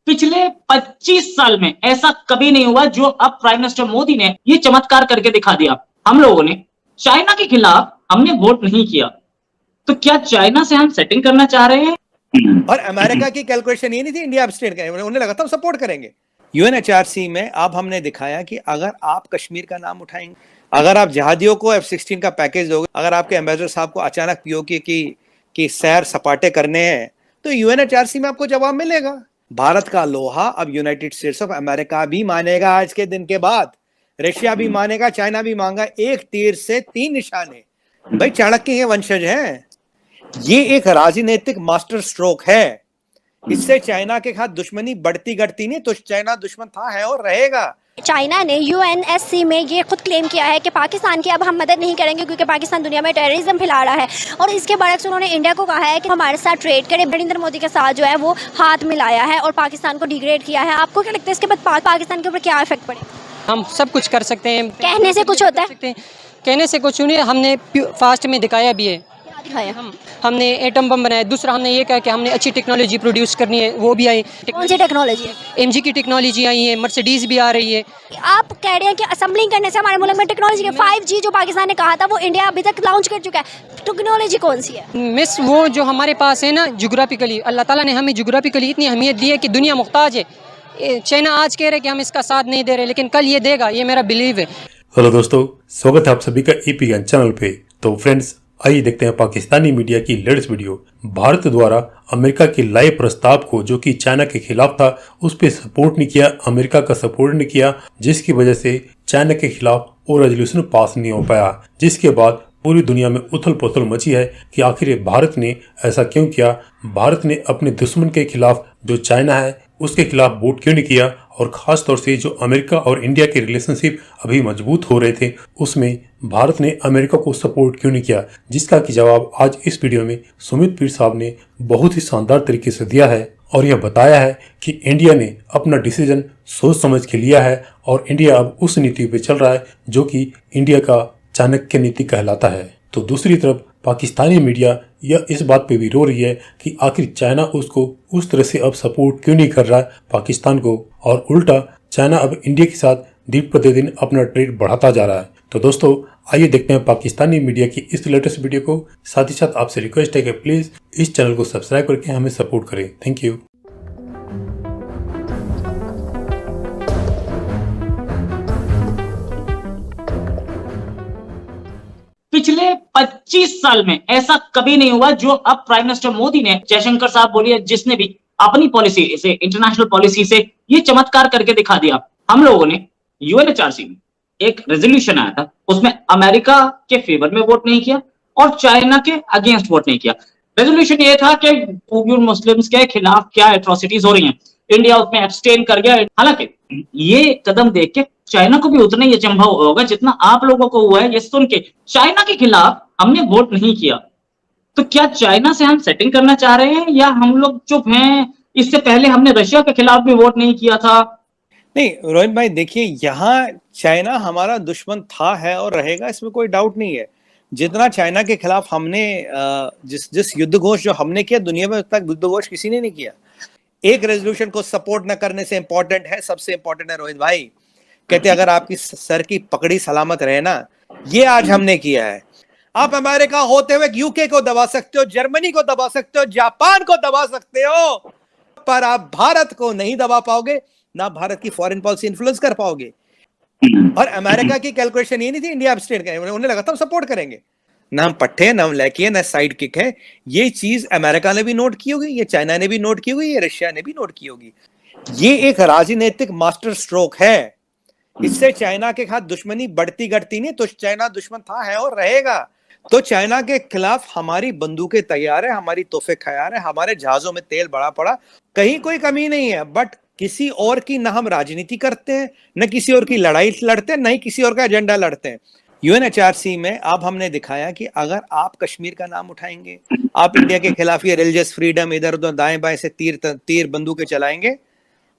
पिछले 25 साल में ऐसा कभी नहीं हुआ जो अब प्राइम मिनिस्टर मोदी ने ये चमत्कार करके दिखा दिया। हम लोगों ने चाइना के खिलाफ हमने वोट नहीं किया, तो क्या चाइना से हम सेटिंग करना चाह रहे हैं? और अमेरिका की कैलकुलेशन ये नहीं थी इंडिया एब्सटेन करेंगे, उन्हें लगा था हम सपोर्ट करेंगे। यूएनएचआरसी में अब हमने दिखाया कि अगर आप कश्मीर का नाम उठाएंगे, अगर आप जहादियों को F-16 का पैकेज दोगे, अगर आपके एम्बेसडर साहब को अचानक पीओके की सैर सपाटे करने हैं, तो यूएनएचआरसी में आपको जवाब मिलेगा। भारत का लोहा अब यूनाइटेड स्टेट्स ऑफ अमेरिका भी मानेगा। आज के दिन के बाद रशिया भी मानेगा, चाइना भी मांगा। एक तीर से 3 निशाने। भाई चाणक्य के वंशज हैं। ये एक राजनीतिक मास्टर स्ट्रोक है। इससे चाइना के साथ दुश्मनी बढ़ती घटती नहीं, तो चाइना दुश्मन था, है और रहेगा। चाइना ने यूएनएससी में ये खुद क्लेम किया है कि पाकिस्तान की अब हम मदद नहीं करेंगे क्योंकि पाकिस्तान दुनिया में टेररिज्म फैला रहा है, और इसके बरक्स उन्होंने इंडिया को कहा है कि हमारे साथ ट्रेड करे। नरेंद्र मोदी के साथ जो है वो हाथ मिलाया है और पाकिस्तान को डिग्रेड किया है। आपको क्या लगता है इसके बाद पाकिस्तान के ऊपर क्या इफेक्ट पड़ेगा? हम सब कुछ कर सकते हैं, कहने से कुछ होता है, कहने से कुछ नहीं। हमने फास्ट में दिखाया भी है। हमने एटम बम बनाया। दूसरा हमने ये कहा कि हमने अच्छी टेक्नोलॉजी प्रोड्यूस करनी है, वो भी आई। कौन सी टेक्नोलॉजी है? एमजी की टेक्नोलॉजी आई है, मर्सिडीज भी आ रही है। आप कह रहे हैं कि असेंबलिंग करने से हमारे मुल्क में टेक्नोलॉजी के 5G जो पाकिस्तान ने कहा था वो इंडिया अभी तक लॉन्च कर चुका है। टेक्नोलॉजी कौन सी है मिस? वो जो हमारे पास है ना, जोग्राफिकली अल्लाह ताला ने हमें जोग्राफिकली इतनी अहमियत दी है कि दुनिया मुख्ताज है। चाइना आज कह रहे हैं कि हम इसका साथ नहीं दे रहे, लेकिन कल ये देगा, ये मेरा बिलीव है। हेलो दोस्तों, स्वागत है आप सभी का एपी ज्ञान चैनल पे। तो फ्रेंड्स, आइए देखते हैं पाकिस्तानी मीडिया की लेटेस्ट वीडियो। भारत द्वारा अमेरिका के लाए प्रस्ताव को, जो कि चाइना के खिलाफ था, उस पर सपोर्ट नहीं किया, अमेरिका का सपोर्ट नहीं किया, जिसकी वजह से चाइना के खिलाफ वो रेजोल्यूशन पास नहीं हो पाया। जिसके बाद पूरी दुनिया में उथल पुथल मची है कि आखिर भारत ने ऐसा क्यों किया। भारत ने अपने दुश्मन के खिलाफ, जो चाइना है, उसके खिलाफ वोट क्यों नहीं किया, और खास तौर से जो अमेरिका और इंडिया के रिलेशनशिप अभी मजबूत हो रहे थे, उसमें भारत ने अमेरिका को सपोर्ट क्यों नहीं किया, जिसका कि जवाब आज इस वीडियो में सुमित पीर साहब ने बहुत ही शानदार तरीके से दिया है। और यह बताया है कि इंडिया ने अपना डिसीजन सोच समझ के लिया है और इंडिया अब उस नीति पे चल रहा है जो कि इंडिया का चाणक्य नीति कहलाता है। तो दूसरी तरफ पाकिस्तानी मीडिया यह इस बात पे भी रो रही है कि आखिर चाइना उसको उस तरह से अब सपोर्ट क्यों नहीं कर रहा है पाकिस्तान को, और उल्टा चाइना अब इंडिया के साथ दिन प्रतिदिन अपना ट्रेड बढ़ाता जा रहा है। तो दोस्तों, आइए देखते हैं पाकिस्तानी मीडिया की इस लेटेस्ट वीडियो को। साथ ही साथ आपसे रिक्वेस्ट है कि प्लीज इस चैनल को सब्सक्राइब करके हमें सपोर्ट करें। Thank you. पिछले 25 साल में ऐसा कभी नहीं हुआ जो अब प्राइम मिनिस्टर मोदी ने, जयशंकर साहब बोलिए, जिसने भी अपनी पॉलिसी से, इंटरनेशनल पॉलिसी से ये चमत्कार करके दिखा दिया। हम लोगों ने यूएनएचआरसी में एक रेजोल्यूशन आया था, उसमें अमेरिका के फेवर में वोट नहीं किया और चाइना के अगेंस्ट वोट नहीं किया। रेजोल्यूशन ये था कि उइगुर मुस्लिम्स के खिलाफ क्या एट्रोसिटीज हो रही हैं, इंडिया उसमें एब्सटेन कर गया। हालांकि ये कदम देख के चाइना को भी उतना ही अचंभा होगा जितना आप लोगों को हुआ है ये सुन के। चाइना के खिलाफ हमने वोट नहीं किया, तो क्या चाइना से हम सेटिंग करना चाह रहे हैं या हम लोग चुप हैं? इससे पहले हमने रशिया के खिलाफ भी वोट नहीं किया था। नहीं रोहित भाई, देखिए, यहाँ चाइना हमारा दुश्मन था, है और रहेगा, इसमें कोई डाउट नहीं है। जितना चाइना के खिलाफ हमने जिस युद्ध घोष जो हमने किया, दुनिया में उतना युद्ध घोष किसी ने नहीं किया। एक रेजोल्यूशन को सपोर्ट न करने से इंपॉर्टेंट है, सबसे इंपॉर्टेंट है रोहित भाई, कहते अगर आपकी सर की पकड़ी सलामत रहे ना, ये आज हमने किया है। आप अमेरिका होते हुए यूके को दबा सकते हो, जर्मनी को दबा सकते हो, जापान को दबा सकते हो, पर आप भारत को नहीं दबा पाओगे, ना भारत की फॉरेन पॉलिसी इन्फ्लुएंस कर पाओगे। और अमेरिका की कैलकुलेशन ये नहीं थी इंडिया एब्सटेन करेंगे, उन्हें लगा था हम सपोर्ट करेंगे। ना हम पट्टे हैं, ना हम लैकी है, ना साइड किक है। ये चीज अमेरिका ने भी नोट की होगी, ये चाइना ने भी नोट की होगी, ये रशिया ने भी नोट की होगी। ये एक राजनीतिक मास्टर स्ट्रोक है। इससे चाइना के साथ दुश्मनी बढ़ती घटती नहीं, तो चाइना दुश्मन था, है और रहेगा। तो चाइना के खिलाफ हमारी बंदूकें तैयार है, हमारी तोहफे खैर है, हमारे जहाजों में तेल बड़ा पड़ा, कहीं कोई कमी नहीं है। बट किसी और की ना हम राजनीति करते हैं, न किसी और की लड़ाई लड़ते हैं, न ही किसी और का एजेंडा लड़ते हैं। यूएनएचआरसी में अब हमने दिखाया कि अगर आप कश्मीर का नाम उठाएंगे, आप इंडिया के खिलाफ ये रिलीजियस फ्रीडम, इधर उधर दाएं बाएं से तीर बंदूकें चलाएंगे,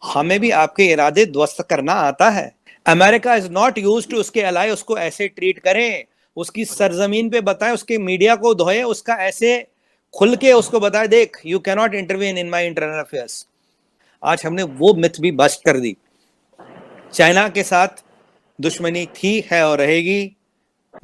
हमें भी आपके इरादे ध्वस्त करना आता है। America is not used to उसके अलाय उसको ऐसे ट्रीट करें, उसकी सरजमीन पे बताएं, उसके मीडिया को धोए, उसका ऐसे खुल के उसको बताए, देख, you cannot intervene in my internal affairs. आज हमने वो मिथ भी बस्ट कर दी। चाइना के साथ दुश्मनी थी, है और रहेगी।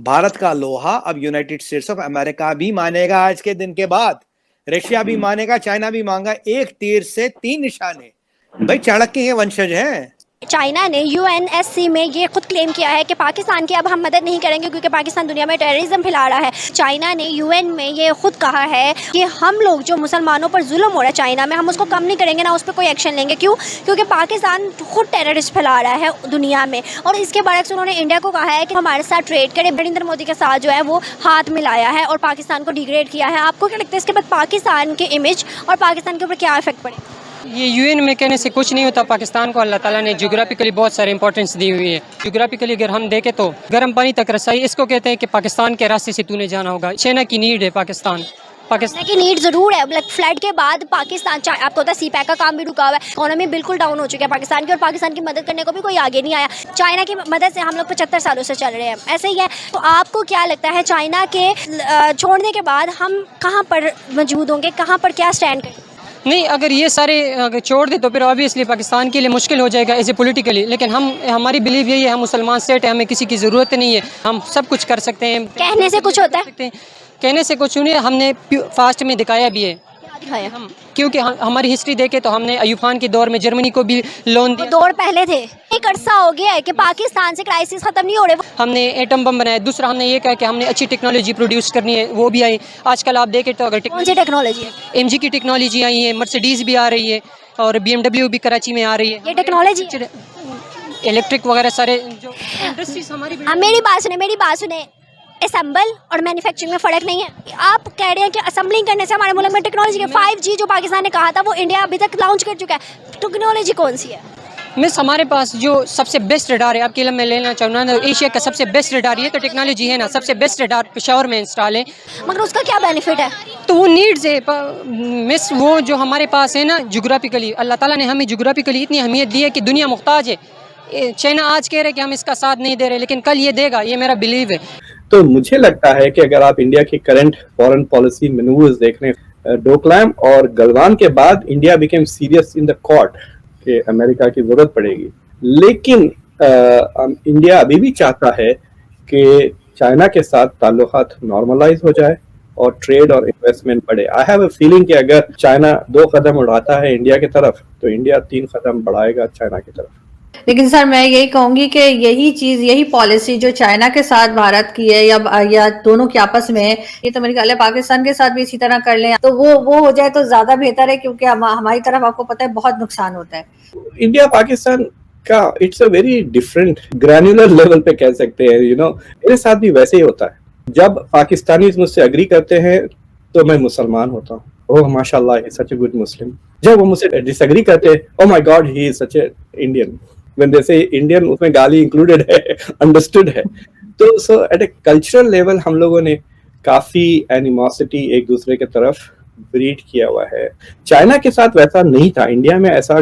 भारत का लोहा अब यूनाइटेड स्टेट्स ऑफ अमेरिका भी मानेगा आज के दिन के बाद। रशिया भी मानेगा, चाइना भी मांगा। एक तीर से 3 निशाने। भाई चाणक्य के वंशज हैं। चाइना ने यूएनएससी में ये खुद क्लेम किया है कि पाकिस्तान की अब हम मदद नहीं करेंगे क्योंकि पाकिस्तान दुनिया में टेररिज्म फैला रहा है। चाइना ने यूएन में ये खुद कहा है कि हम लोग जो मुसलमानों पर जुल्म हो रहा है चाइना में, हम उसको कम नहीं करेंगे, ना उस पर कोई एक्शन लेंगे। क्यों? क्योंकि पाकिस्तान खुद टेररिस्ट फैला रहा है दुनिया में। और इसके बरक्स उन्होंने इंडिया को कहा है कि हमारे साथ ट्रेड करे। नरेंद्र मोदी के साथ जो है वो हाथ मिलाया है और पाकिस्तान को डिग्रेड किया है। आपको क्या लगता है इसके बाद पाकिस्तान के इमेज और पाकिस्तान के ऊपर क्या इफेक्ट पड़ेगा? ये यूएन में कहने से कुछ नहीं होता। पाकिस्तान को अल्लाह ताला ने ज्योग्राफिकली बहुत सारे इंपॉर्टेंस दी हुई है। ज्योग्राफिकली अगर हम देखें तो गर्म पानी तक रसाई, इसको कहते हैं कि पाकिस्तान के रास्ते से तूने जाना होगा। चाइना की नीड है पाकिस्तान की नीड जरूर है। लाइक फ्लड के बाद पाकिस्तान, आपको पता है सी पैक का काम भी रुका हुआ है, इकोनॉमी बिल्कुल डाउन हो चुकी है पाकिस्तान की, और पाकिस्तान की मदद करने को भी कोई आगे नहीं आया। चाइना की मदद से हम लोग 75 सालों से चल रहे हैं, ऐसे ही है। तो आपको क्या लगता है चाइना के छोड़ने के बाद हम कहाँ पर मौजूद होंगे, कहाँ पर क्या स्टैंड करेंगे? नहीं, अगर ये सारे अगर छोड़ दे तो फिर ऑब्वियसली पाकिस्तान के लिए मुश्किल हो जाएगा एज ए पोलिटिकली। लेकिन हमारी बिलीव यही है, हम मुसलमान स्टेट है, हमें किसी की ज़रूरत नहीं है, हम सब कुछ कर सकते हैं। कहने से कुछ होता है? कहने से कुछ नहीं, हमने फास्ट में दिखाया भी है। हम क्योंकि हमारी हिस्ट्री देखे तो हमने अयूब खान के दौर में जर्मनी को भी लोन दिया। दौर पहले थे। एक अरसा हो गया है कि पाकिस्तान से क्राइसिस खत्म नहीं हो रहे। हमने एटम बम बनाया। दूसरा हमने ये कहा कि हमने अच्छी टेक्नोलॉजी प्रोड्यूस करनी है, वो भी आई। आजकल आप देखें तो अगर कौन सी टेक्नोलॉजी है? MG की टेक्नोलॉजी आई है, मर्सिडीज भी आ रही है और BMW भी कराची में आ रही है। ये टेक्नोलॉजी इलेक्ट्रिक वगैरह सारे जो इंडस्ट्रीज हमारी। मेरी बात सुने, असेंबल और मैन्युफैक्चरिंग में फ़र्क नहीं है। आप कह रहे हैं कि असेंबलिंग करने से हमारे मुल्क में टेक्नोलॉजी है। 5G जो पाकिस्तान ने कहा था वो इंडिया अभी तक लॉन्च कर चुका है। टेक्नोलॉजी कौन सी है? मिस, हमारे पास जो सबसे बेस्ट रडार है, आपके लिए मैं लेना चाहूँगा ना, एशिया का सबसे बेस्ट रडार, ये तो टेक्नोलॉजी है ना। सबसे बेस्ट रडार पेशावर में इंस्टॉल है। मगर उसका क्या बेनिफिट है? तो वो नीड्स है मिस, वो जो हमारे पास है ना ज्योग्राफिकली, अल्लाह ताला ने हमें ज्योग्राफिकली इतनी अहमियत दी है कि दुनिया मुख्ताज है। चाइना आज कह रहे कि हम इसका साथ नहीं दे रहे, लेकिन कल ये देगा, ये मेरा बिलीव है। तो मुझे लगता है कि अगर आप इंडिया की करंट फॉरेन पॉलिसी मैनूवर्स देख रहे हैं, डोकलाम और गलवान के बाद India became serious in the court कि अमेरिका की जरूरत पड़ेगी। लेकिन इंडिया अभी भी चाहता है कि चाइना के साथ ताल्लुकात नॉर्मलाइज हो जाए और ट्रेड और इन्वेस्टमेंट बढ़े। आई हैव अ फीलिंग कि अगर चाइना 2 कदम उड़ाता है इंडिया की तरफ तो इंडिया 3 कदम बढ़ाएगा चाइना की तरफ। लेकिन सर मैं यही कहूंगी कि यही पॉलिसी जो चाइना के साथ भारत की है या दोनों के आपस में है, ये तो मेरे ख्याल है पाकिस्तान के साथ भी इसी तरह कर लें तो वो हो जाए तो ज्यादा बेहतर है, क्योंकि हमारी तरफ आपको पता है बहुत नुकसान होता है। इंडिया पाकिस्तान का it's a very different granular level पे कह सकते हैं। मेरे साथ भी वैसे ही होता है। जब पाकिस्तानी मुझसे एग्री करते हैं तो मैं मुसलमान होता हूँ, ओह माशाल्लाह ही सच ए गुड मुस्लिम। जब वो मुझसे डिसएग्री करते हैं, oh my God he is such A Indian. When they say Indian, उसमें गाली इंक्लूडेड है, अंडरस्टूड है। तो सो एट ए कल्चरल लेवल हम लोगों ने काफी एनिमोसिटी एक दूसरे की तरफ ब्रीड किया हुआ है। चाइना के साथ वैसा नहीं था, इंडिया में ऐसा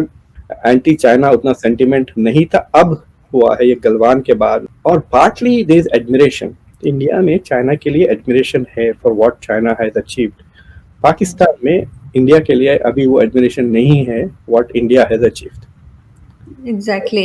एंटी चाइना उतना सेंटिमेंट नहीं था, अब हुआ है ये गलवान के बाद। और partly there is admiration, India में चाइना के लिए एडमिरेशन है for what China has achieved. Pakistan में इंडिया के लिए अभी वो एडमिरेशन नहीं है what India has achieved. Exactly.